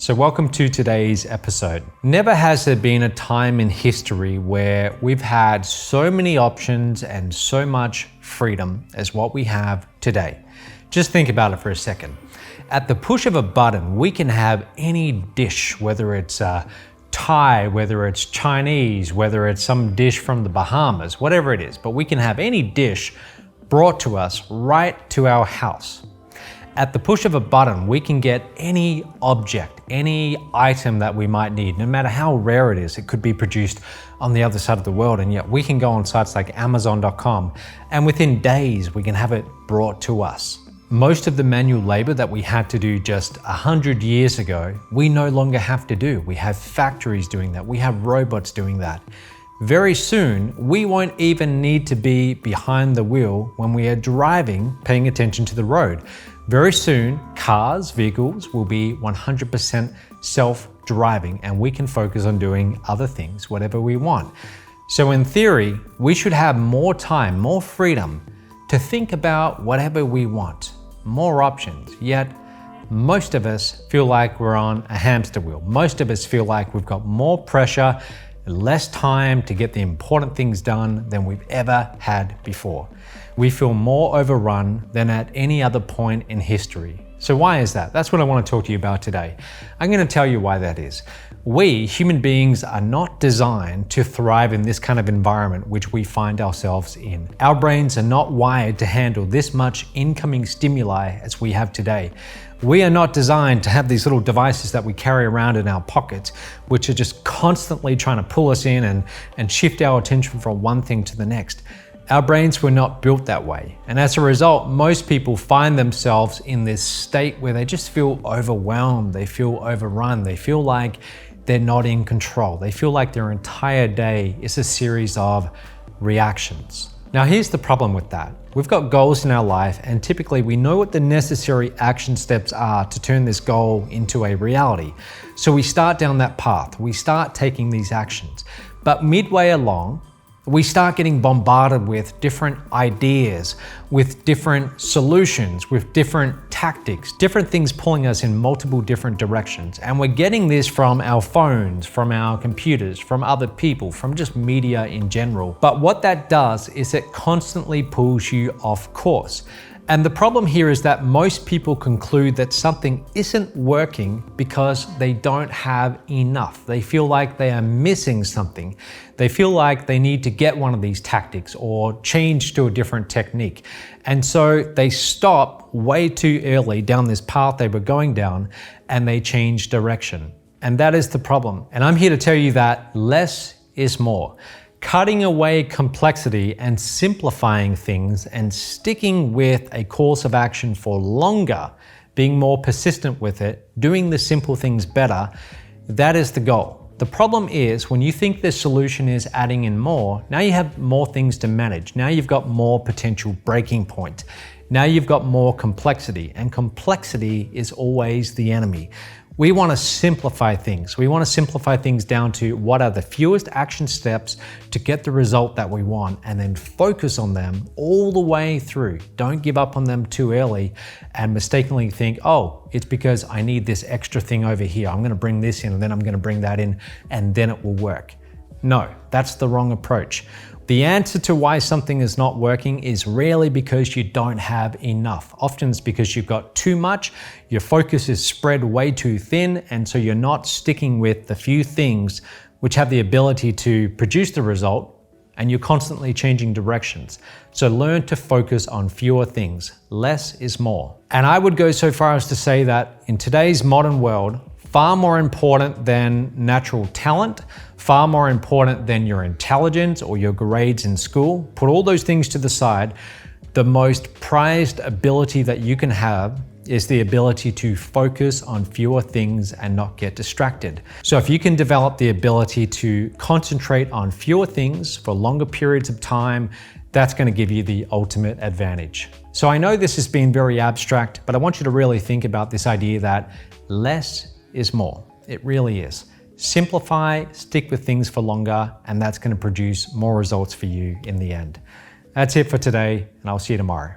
So welcome to today's episode. Never has there been a time in history where we've had so many options and so much freedom as what we have today. Just think about it for a second. At the push of a button, we can have any dish, whether it's Thai, whether it's Chinese, whether it's some dish from the Bahamas, whatever it is, but we can have any dish brought to us right to our house. At the push of a button, we can get any object, any item that we might need, no matter how rare it is. It could be produced on the other side of the world, and yet we can go on sites like Amazon.com, and within days, we can have it brought to us. Most of the manual labor that we had to do just 100 years ago, we no longer have to do. We have factories doing that. We have robots doing that. Very soon, we won't even need to be behind the wheel when we are driving, paying attention to the road. Very soon, cars, vehicles will be 100% self-driving, and we can focus on doing other things, whatever we want. So in theory, we should have more time, more freedom to think about whatever we want, more options. Yet, most of us feel like we're on a hamster wheel. Most of us feel like we've got more pressure, less time to get the important things done than we've ever had before. We feel more overrun than at any other point in history. So why is that? That's what I want to talk to you about today. I'm going to tell you why that is. We, human beings, are not designed to thrive in this kind of environment which we find ourselves in. Our brains are not wired to handle this much incoming stimuli as we have today. We are not designed to have these little devices that we carry around in our pockets, which are just constantly trying to pull us in and shift our attention from one thing to the next. Our brains were not built that way. And as a result, most people find themselves in this state where they just feel overwhelmed, they feel overrun, they feel like they're not in control. They feel like their entire day is a series of reactions. Now, here's the problem with that. We've got goals in our life, and typically we know what the necessary action steps are to turn this goal into a reality. So we start down that path. We start taking these actions. But midway along, we start getting bombarded with different ideas, with different solutions, with different tactics, different things pulling us in multiple different directions. And we're getting this from our phones, from our computers, from other people, from just media in general. But what that does is it constantly pulls you off course. And the problem here is that most people conclude that something isn't working because they don't have enough. They feel like they are missing something. They feel like they need to get one of these tactics or change to a different technique. And so they stop way too early down this path they were going down, and they change direction. And that is the problem. And I'm here to tell you that less is more. Cutting away complexity and simplifying things and sticking with a course of action for longer, being more persistent with it, doing the simple things better, that is the goal. The problem is when you think the solution is adding in more, now you have more things to manage. Now you've got more potential breaking point. Now you've got more complexity, and complexity is always the enemy. We want to simplify things. We want to simplify things down to what are the fewest action steps to get the result that we want, and then focus on them all the way through. Don't give up on them too early and mistakenly think, oh, it's because I need this extra thing over here. I'm going to bring this in, and then I'm going to bring that in, and then it will work. No, that's the wrong approach. The answer to why something is not working is rarely because you don't have enough. Often it's because you've got too much, your focus is spread way too thin, and so you're not sticking with the few things which have the ability to produce the result, and you're constantly changing directions. So learn to focus on fewer things. Less is more. And I would go so far as to say that in today's modern world, far more important than natural talent, far more important than your intelligence or your grades in school. Put all those things to the side. The most prized ability that you can have is the ability to focus on fewer things and not get distracted. So if you can develop the ability to concentrate on fewer things for longer periods of time, that's going to give you the ultimate advantage. So I know this has been very abstract, but I want you to really think about this idea that less is more. It really is. Simplify, stick with things for longer, and that's going to produce more results for you in the end. That's it for today, and I'll see you tomorrow.